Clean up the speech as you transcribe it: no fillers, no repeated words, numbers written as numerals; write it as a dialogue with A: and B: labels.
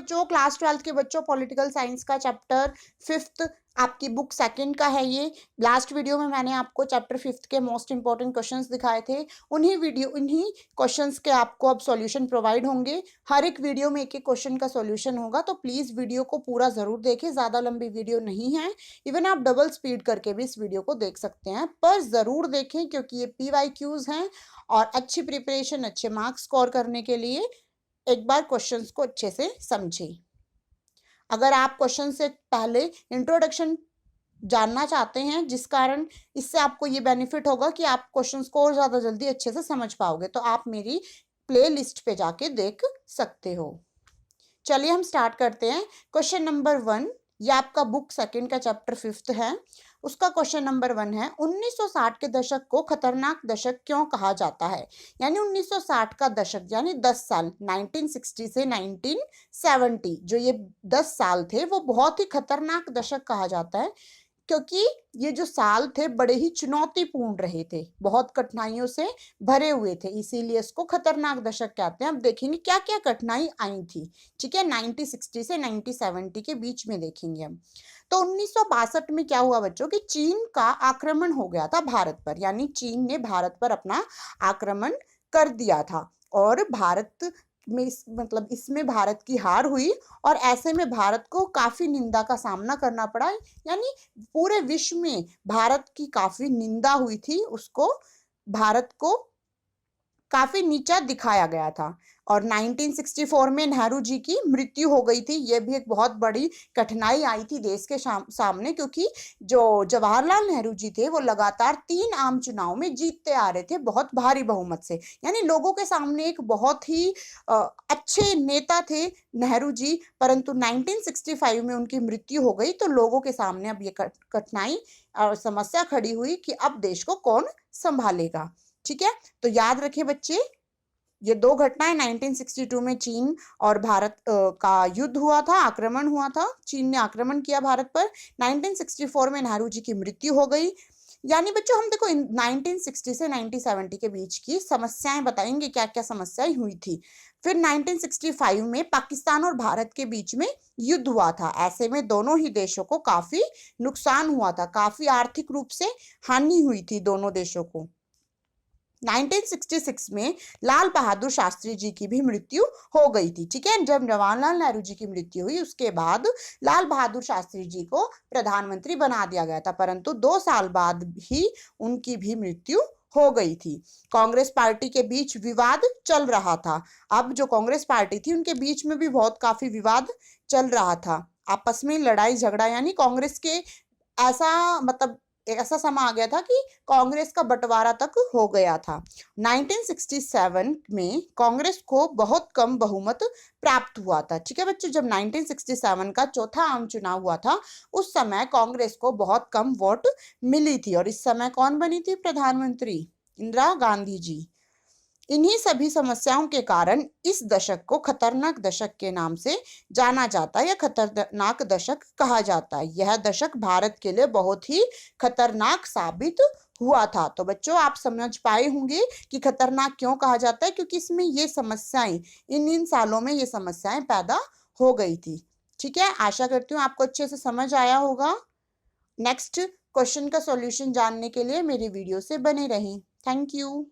A: बच्चों, class 12th के बच्चों, पॉलिटिकल साइंस का चैप्टर 5th आपकी बुक 2nd का है ये। लास्ट वीडियो में मैंने आपको चैप्टर 5th के मोस्ट इंपॉर्टेंट क्वेश्चंस दिखाए थे। उन्हीं क्वेश्चंस के आपको अब सॉल्यूशन प्रोवाइड होंगे। हर एक वीडियो में एक एक क्वेश्चन का सॉल्यूशन होगा, तो प्लीज वीडियो को पूरा जरूर देखें। ज्यादा लंबी वीडियो नहीं है, इवन आप डबल स्पीड करके भी इस वीडियो को देख सकते हैं, पर जरूर देखें क्योंकि ये PYQs हैं और अच्छी प्रिपरेशन, अच्छे मार्क्स स्कोर करने के लिए एक बार क्वेश्चंस को अच्छे से समझें। अगर आप क्वेश्चन से पहले इंट्रोडक्शन जानना चाहते हैं, जिस कारण इससे आपको ये बेनिफिट होगा कि आप क्वेश्चंस को और ज्यादा जल्दी अच्छे से समझ पाओगे, तो आप मेरी प्ले लिस्ट पे जाके देख सकते हो। चलिए हम स्टार्ट करते हैं। क्वेश्चन नंबर 1, ये आपका बुक 2nd का चैप्टर 5th है। उसका क्वेश्चन नंबर 1 है, 1960 के दशक को खतरनाक दशक क्यों कहा जाता है? यानी 1960 का दशक यानी 10 साल, 1960 से 1970 जो ये 10 साल थे, वो बहुत ही खतरनाक दशक कहा जाता है क्योंकि ये जो साल थे बड़े ही चुनौतीपूर्ण रहे थे, बहुत कठिनाइयों से भरे हुए थे, इसीलिए इसको खतरनाक दशक कहते हैं। अब देखेंगे क्या क्या कठिनाई आई थी। ठीक है, 1960 से 1970 के बीच में देखेंगे हम। तो 1962 में क्या हुआ बच्चों कि चीन का आक्रमण हो गया था भारत पर, यानी चीन ने भारत पर अपना आक्रमण कर दिया था और भारत में मतलब इसमें भारत की हार हुई और ऐसे में भारत को काफी निंदा का सामना करना पड़ा। यानी पूरे विश्व में भारत की काफी निंदा हुई थी, उसको भारत को काफी नीचा दिखाया गया था। और 1964 में नेहरू जी की मृत्यु हो गई थी। यह भी एक बहुत बड़ी कठिनाई आई थी देश के सामने, क्योंकि जो जवाहरलाल नेहरू जी थे वो लगातार 3 आम चुनाव में जीतते आ रहे थे बहुत भारी बहुमत से। यानी लोगों के सामने एक बहुत ही अच्छे नेता थे नेहरू जी, परंतु 1965 में उनकी मृत्यु हो गई तो लोगों के सामने अब ये कठिनाई और समस्या खड़ी हुई कि अब देश को कौन संभालेगा। ठीक है, तो याद रखिए बच्चे, ये 2 घटनाएं 1962 में चीन और भारत का युद्ध हुआ था, आक्रमण हुआ था, चीन ने आक्रमण किया भारत पर। 1964 में नेहरू जी की मृत्यु हो गई। यानी बच्चों हम देखो 1960 से 1970 के बीच की समस्याएं बताएंगे, क्या क्या समस्याएं हुई थी। फिर 1965 में पाकिस्तान और भारत के बीच में युद्ध हुआ था। ऐसे में दोनों ही देशों को काफी नुकसान हुआ था, काफी आर्थिक रूप से हानि हुई थी दोनों देशों को। 1966 में लाल बहादुर शास्त्री जी की भी मृत्यु हो गई थी। ठीक है, जब जवाहरलाल नेहरू जी की मृत्यु हुई उसके बाद लाल बहादुर शास्त्री जी को प्रधानमंत्री बना दिया गया था, परंतु 2 साल बाद ही उनकी भी मृत्यु हो गई थी। कांग्रेस पार्टी के बीच विवाद चल रहा था। अब जो कांग्रेस पार्टी थी उनके बीच में भी बहुत काफी विवाद चल रहा था, आपस में लड़ाई झगड़ा, यानी कांग्रेस के ऐसा मतलब एक ऐसा समय आ गया था कि कांग्रेस का बंटवारा तक हो गया था। 1967 में कांग्रेस को बहुत कम बहुमत प्राप्त हुआ था। ठीक है बच्चों, जब 1967 का चौथा आम चुनाव हुआ था उस समय कांग्रेस को बहुत कम वोट मिली थी और इस समय कौन बनी थी प्रधानमंत्री? इंदिरा गांधी जी। इन्हीं सभी समस्याओं के कारण इस दशक को खतरनाक दशक के नाम से जाना जाता है या खतरनाक दशक कहा जाता है। यह दशक भारत के लिए बहुत ही खतरनाक साबित हुआ था। तो बच्चों आप समझ पाए होंगे कि खतरनाक क्यों कहा जाता है, क्योंकि इसमें ये समस्याएं इन सालों में ये समस्याएं पैदा हो गई थी। ठीक है, आशा करती हूँ आपको अच्छे से समझ आया होगा। नेक्स्ट क्वेश्चन का सॉल्यूशन जानने के लिए मेरी वीडियो से बने रहें। Thank you.